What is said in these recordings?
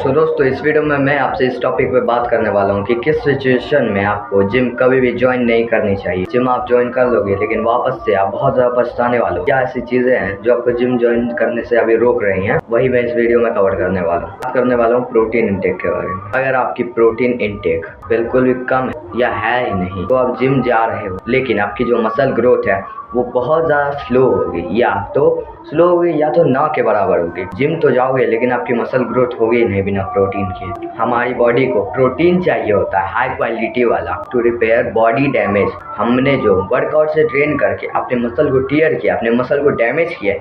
तो दोस्तों इस वीडियो में मैं आपसे इस टॉपिक पे बात करने वाला हूँ कि किस सिचुएशन में आपको जिम कभी भी ज्वाइन नहीं करनी चाहिए। जिम आप ज्वाइन कर लोगे लेकिन वापस से आप बहुत ज़्यादा पछताने वाले हो। क्या ऐसी चीज़ें हैं जो आपको जिम ज्वाइन करने से अभी रोक रही हैं, वही मैं इस वीडियो में कवर करने वाला हूँ। बात करने वाला हूँ प्रोटीन इंटेक के बारे में। अगर आपकी प्रोटीन इंटेक बिल्कुल भी कम है या है ही नहीं तो आप जिम जा रहे हो लेकिन आपकी जो मसल ग्रोथ है वो बहुत ज़्यादा स्लो होगी, या तो स्लो होगी या तो ना के बराबर होगी। जिम तो जाओगे लेकिन आपकी मसल ग्रोथ होगी नहीं बिना प्रोटीन के। हमारी बॉडी को प्रोटीन चाहिए होता है हाई क्वालिटी वाला टू रिपेयर बॉडी डैमेज। हमने जो वर्कआउट से ट्रेन करके अपने मसल को टीयर किया, अपने मसल को डैमेज किया,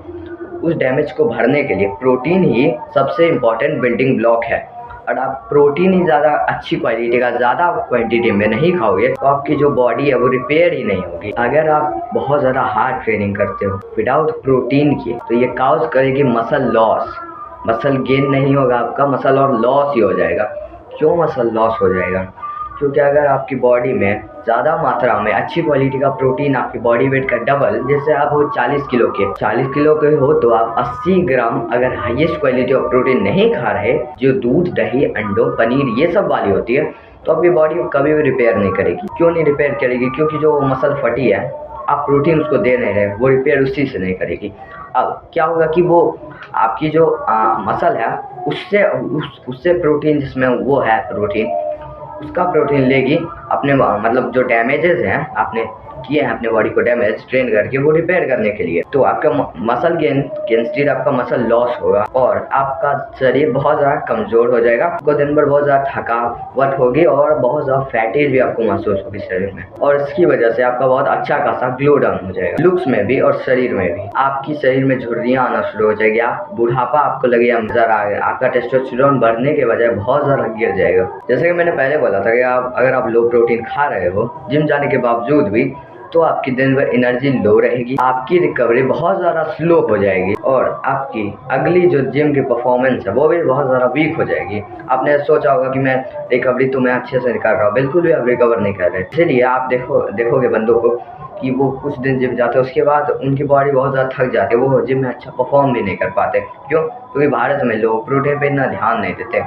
उस डैमेज को भरने के लिए प्रोटीन ही सबसे इम्पॉर्टेंट बिल्डिंग ब्लॉक है। और आप प्रोटीन ही ज़्यादा अच्छी क्वालिटी का ज़्यादा क्वांटिटी में नहीं खाओगे तो आपकी जो बॉडी है वो रिपेयर ही नहीं होगी। अगर आप बहुत ज़्यादा हार्ड ट्रेनिंग करते हो विदाउट प्रोटीन के तो ये काउज करेगी मसल लॉस। मसल गेन नहीं होगा आपका, मसल और लॉस ही हो जाएगा। क्यों मसल लॉस हो जाएगा? क्योंकि अगर आपकी बॉडी में ज़्यादा मात्रा में अच्छी क्वालिटी का प्रोटीन, आपकी बॉडी वेट का डबल, जैसे आप हो 40 किलो के हो तो आप 80 ग्राम अगर हाईएस्ट क्वालिटी ऑफ प्रोटीन नहीं खा रहे, जो दूध, दही, अंडों, पनीर ये सब वाली होती है, तो आपकी बॉडी कभी भी रिपेयर नहीं करेगी। क्यों नहीं रिपेयर करेगी? क्योंकि जो मसल फटी है आप प्रोटीन उसको दे नहीं रहे, वो रिपेयर उसी से नहीं करेगी। अब क्या होगा कि वो आपकी जो मसल है उससे प्रोटीन, जिसमें वो है प्रोटीन, उसका प्रोटीन लेगी अपने मतलब जो डैमेजेस हैं आपने किए हैं अपने बॉडी को डैमेज ट्रेन करके, वो रिपेयर करने के लिए। तो आपका मसल गेन के इंस्टेड आपका मसल लॉस होगा और आपका शरीर बहुत ज़्यादा कमज़ोर हो जाएगा। आपको दिन भर बहुत ज़्यादा थकावट होगी और बहुत ज़्यादा फैटीज भी आपको महसूस होगी शरीर में, और इसकी वजह से आपका बहुत अच्छा खासा ग्लो डाउन हो जाएगा, लुक्स में भी और शरीर में भी। आपकी शरीर में झुर्रियाँ आना शुरू हो जाएगी, आप बुढ़ापा आपको लगेगा नजर आएगा, आपका टेस्टोस्टेरोन बढ़ने के बजाय बहुत ज़्यादा गिर जाएगा। जैसे कि मैंने पहले बोला था कि अगर आप लो प्रोटीन खा रहे हो जिम जाने के बावजूद भी, तो आपकी दिन भर एनर्जी लो रहेगी, आपकी रिकवरी बहुत ज़्यादा स्लो हो जाएगी और आपकी अगली जो जिम की परफॉर्मेंस है वो भी बहुत ज़्यादा वीक हो जाएगी। आपने सोचा होगा कि मैं रिकवरी तो मैं अच्छे से कर रहा हूँ, बिल्कुल भी आप रिकवर नहीं कर रहे। इसलिए आप देखोगे बंदों को कि वो कुछ दिन जिम जाते हैं, उसके बाद उनकी बॉडी बहुत ज़्यादा थक जाती है, वो जिम में अच्छा परफॉर्म भी नहीं कर पाते। क्यों? क्योंकि भारत में लोग प्रोटीन पर इतना ध्यान नहीं देते।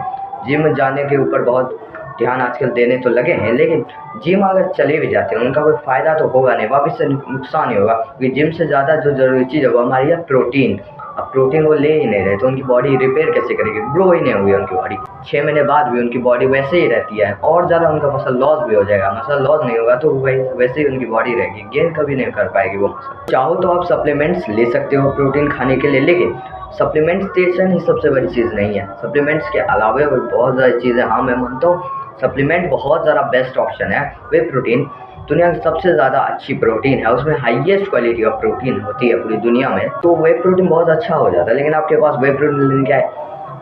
जिम जाने के ऊपर बहुत ध्यान आजकल देने तो लगे हैं, लेकिन जिम अगर चले भी जाते हैं उनका कोई फ़ायदा तो होगा नहीं, वापस से नुकसान ही होगा। क्योंकि जिम से ज़्यादा जो ज़रूरी चीज़ है वो हमारी है प्रोटीन। अब प्रोटीन वो ले ही नहीं रहे तो उनकी बॉडी रिपेयर कैसे करेगी? ग्रो ही नहीं होगी उनकी बॉडी। 6 महीने बाद भी उनकी बॉडी वैसे ही रहती है और ज़्यादा उनका मसल लॉस भी हो जाएगा। मसल लॉस नहीं होगा तो वैसे ही उनकी बॉडी रहेगी, गेन कभी नहीं कर पाएगी वो मसल। चाहो तो आप सप्लीमेंट्स ले सकते हो प्रोटीन खाने के लिए, लेकिन सप्लीमेंटेशन ही सबसे बड़ी चीज़ नहीं है। सप्लीमेंट्स के अलावा बहुत सारी चीज़ें, हाँ मैं मानता हूँ सप्लीमेंट बहुत ज़्यादा बेस्ट ऑप्शन है। वे प्रोटीन दुनिया की सबसे ज़्यादा अच्छी प्रोटीन है, उसमें हाईएस्ट क्वालिटी का प्रोटीन होती है पूरी दुनिया में, तो वे प्रोटीन बहुत अच्छा हो जाता है। लेकिन आपके पास वे प्रोटीन लेने के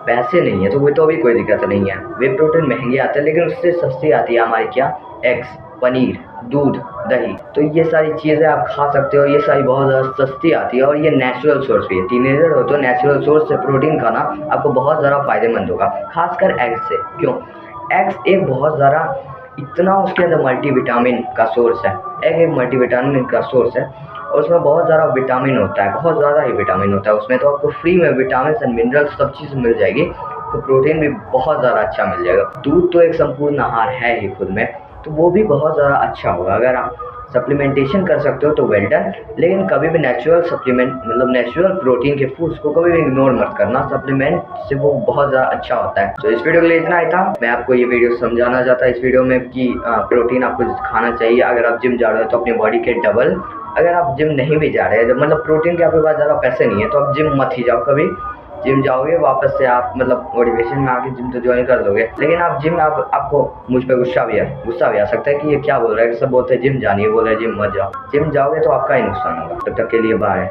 पैसे नहीं है तो वो तो अभी कोई दिक्कत नहीं है। वे प्रोटीन महंगे आते हैं लेकिन उससे सस्ती आती है हमारी क्या, एग्स, पनीर, दूध, दही। तो ये सारी चीज़ें आप खा सकते हो, ये सारी बहुत ज़्यादा सस्ती आती है और ये नेचुरल सोर्स भी है। टीनेजर हो तो नेचुरल सोर्स से प्रोटीन खाना आपको बहुत ज़्यादा फायदेमंद होगा, खासकर एग्स से। क्यों? एग्स एक बहुत ज़्यादा इतना उसके अंदर मल्टीविटामिन का सोर्स है। एग एक मल्टीविटामिन का सोर्स है और उसमें बहुत ज़्यादा विटामिन होता है, बहुत ज़्यादा ही विटामिन होता है उसमें। तो आपको फ्री में विटामिन एंड मिनरल्स सब चीज़ मिल जाएगी, तो प्रोटीन भी बहुत ज़्यादा अच्छा मिल जाएगा। दूध तो एक संपूर्ण आहार है ही खुद में, तो वो भी बहुत ज़्यादा अच्छा होगा। अगर आप सप्लीमेंटेशन कर सकते हो तो वेल डन, लेकिन कभी भी नेचुरल सप्लीमेंट मतलब नेचुरल प्रोटीन के फूड्स को कभी भी इग्नोर मत करना। सप्लीमेंट से वो बहुत ज़्यादा अच्छा होता है। तो इस वीडियो के लिए इतना ही था। मैं आपको ये वीडियो समझाना चाहता इस वीडियो में कि प्रोटीन आपको खाना चाहिए अगर आप जिम जा रहे हो तो अपनी बॉडी के डबल। अगर आप जिम नहीं भी जा रहे हैं, मतलब प्रोटीन के आपके पास ज़्यादा पैसे नहीं है, तो आप जिम मत ही जाओ कभी। जिम जाओगे वापस से आप मतलब मोटिवेशन में आके जिम तो ज्वाइन कर लोगे, लेकिन आप जिम आपको मुझ पे गुस्सा भी आ सकता है कि ये क्या बोल रहा है। सब बोलते हैं जिम जानिए, बोल रहे हैं जिम मत जाओ। जिम जाओगे तो आपका ही नुकसान होगा। तब तक के लिए बाय।